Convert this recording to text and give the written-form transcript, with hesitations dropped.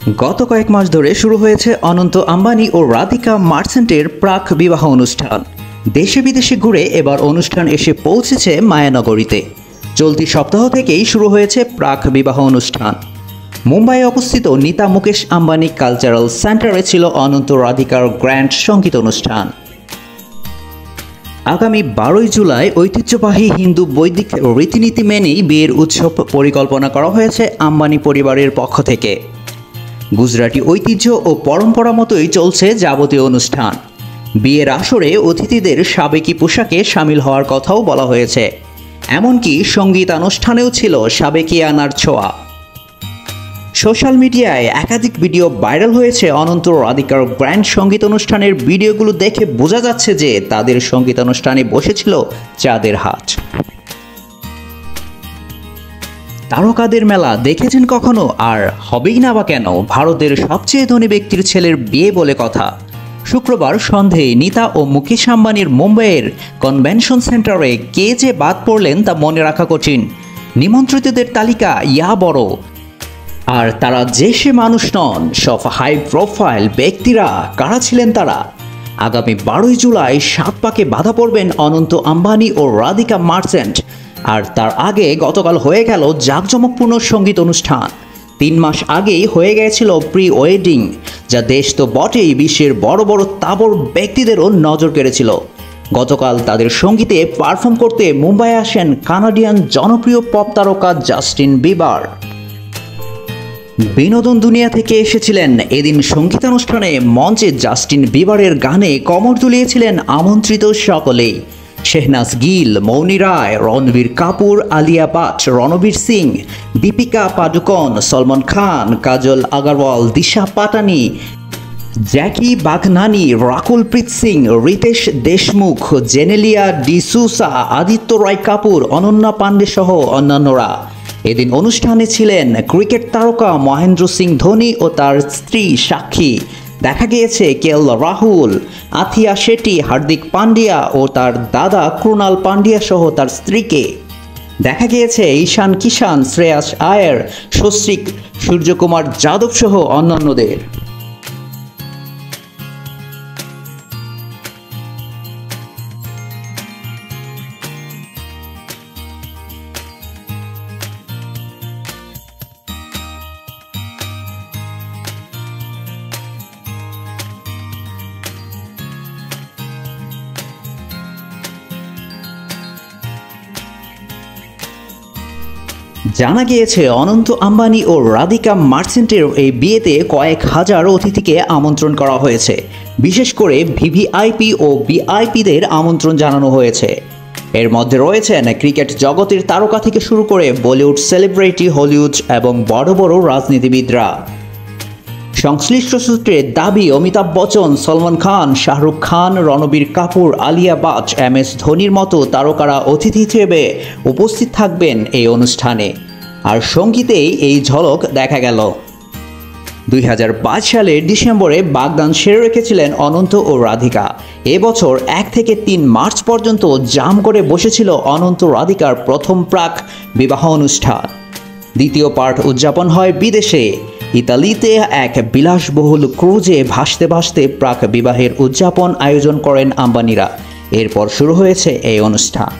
গত কয়েক মাস ধরে শুরু হয়েছে অনন্ত আম্বানি ও রাধিকা মার্চেন্টের প্রাক বিবাহ অনুষ্ঠান। দেশে বিদেশে ঘুরে এবার অনুষ্ঠান এসে পৌঁছেছে মায়ানগরীতে। চলতি সপ্তাহ থেকেই শুরু হয়েছে প্রাক বিবাহ অনুষ্ঠান। মুম্বাইয়ে অবস্থিত নীতা মুকেশ আম্বানি কালচারাল সেন্টারে ছিল অনন্ত রাধিকার গ্র্যান্ড সঙ্গীত অনুষ্ঠান। আগামী 12 জুলাই ঐতিহ্যবাহী হিন্দু বৈদিক রীতিনীতি মেনেই বিয়ের উৎসব পরিকল্পনা করা হয়েছে আম্বানি পরিবারের পক্ষ থেকে। গুজরাটি ঐতিহ্য ও পরম্পরা মতোই চলছে যাবতীয় অনুষ্ঠান। বিয়ের আসরে অতিথিদের সাবেকি পোশাকে সামিল হওয়ার কথাও বলা হয়েছে। এমনকি সঙ্গীতানুষ্ঠানেও ছিল সাবেকিয়ানার ছোঁয়া। সোশ্যাল মিডিয়ায় একাধিক ভিডিও ভাইরাল হয়েছে অনন্ত রাধিকার গ্র্যান্ড সঙ্গীত অনুষ্ঠানের। ভিডিওগুলো দেখে বোঝা যাচ্ছে যে তাদের সঙ্গীতানুষ্ঠানে বসেছিল চাঁদের হাট। তারকাদের মেলা দেখেছেন কখনো? আর হবেই না বা কেন? ভারতের সবচেয়ে ধনী ব্যক্তির ছেলের বিয়ে বলে কথা। শুক্রবার সন্ধেয় নীতা ও মুকেশ আম্বানির মুম্বাইয়ের কনভেনশন সেন্টারে কে যে বাদ পড়লেন তা মনে রাখা কঠিন। নিমন্ত্রিতদের তালিকা ইয়া বড়, আর তারা যে সে মানুষ নন, সব হাই প্রোফাইল ব্যক্তিরা। কারা ছিলেন তারা? আগামী 12 জুলাই 7 পাকে বাধা পড়বেন অনন্ত আম্বানি ও রাধিকা মার্চেন্ট। আর তার আগে গতকাল হয়ে গেল জাঁকজমকপূর্ণ সঙ্গীত অনুষ্ঠান। 3 মাস আগেই হয়ে গিয়েছিল প্রি ওয়েডিং, যা দেশ তো বটেই, বিশ্বের বড় বড় তাবর ব্যক্তিদেরও নজর কেড়েছিল। গতকাল তাদের সঙ্গীতে পারফর্ম করতে মুম্বাইয়ে আসেন কানাডিয়ান জনপ্রিয় পপ তারকা জাস্টিন বিবার। বিনোদন দুনিয়া থেকে এসেছিলেন এদিন সঙ্গীতানুষ্ঠানে। মঞ্চে জাস্টিন বিবারের গানে কমর দুলিয়েছিলেন আমন্ত্রিত সকলেই। শেহনাজ গিল, মৌনি রায়, রণবীর কাপুর, আলিয়া ভাট, রণবীর সিং, দীপিকা পাডুকোন, সলমান খান, কাজল আগারওয়াল, দিশা পাটানি, জ্যাকি বাঘনানি, রাকুল প্রীত সিং, রিতেশ দেশমুখ, জেনেলিয়া ডিসুসা, আদিত্য রায় কাপুর, অনন্যা পান্ডে সহ অন্যান্যরা। এদিন অনুষ্ঠানে ছিলেন ক্রিকেট তারকা মহেন্দ্র সিং ধোনি ও তার স্ত্রী সাক্ষী। দেখা গিয়েছে কেএল রাহুল, আথিয়া শেট্টি, হার্দিক পান্ডিয়া ও তার দাদা ক্রুণাল পান্ডিয়া সহ তার স্ত্রীকে। দেখা গিয়েছে ঈশান কিষান, শ্রেয়াস আয়ার, সস্ত্রীক, সূর্যকুমার যাদব সহ অন্যান্যদের। জানা গিয়েছে অনন্ত আম্বানি ও রাধিকা মার্চেন্টের এই বিয়েতে কয়েক হাজার অতিথিকে আমন্ত্রণ করা হয়েছে। বিশেষ করে ভিভিআইপি ও ভিআইপিদের আমন্ত্রণ জানানো হয়েছে। এর মধ্যে রয়েছেন ক্রিকেট জগতের তারকা থেকে শুরু করে বলিউড সেলিব্রিটি, হলিউড এবং বড় বড় রাজনীতিবিদরা। সংশ্লিষ্ট সূত্রের দাবি, অমিতাভ বচ্চন, সলমান খান, শাহরুখ খান, রণবীর কাপুর, আলিয়া ভাট, এমএস ধোনির মতো তারকারা অতিথি হিসেবে উপস্থিত থাকবেন এই অনুষ্ঠানে। আর সঙ্গীতেই এই ঝলক দেখা গেল। 2022 সালের ডিসেম্বরে বাগদান সেরে রেখেছিলেন অনন্ত ও রাধিকা। এবছর 1 থেকে 3 মার্চ পর্যন্ত জাম করে বসেছিল অনন্ত রাধিকার প্রথম প্রাক বিবাহ অনুষ্ঠান। দ্বিতীয় পার্ট উদযাপন হয় বিদেশে। ইতালিতে এক বিলাসবহুল ক্রুজে ভাসতে ভাসতে প্রাক বিবাহের উদযাপন আয়োজন করেন আম্বানিরা। এরপর শুরু হয়েছে এই অনুষ্ঠান।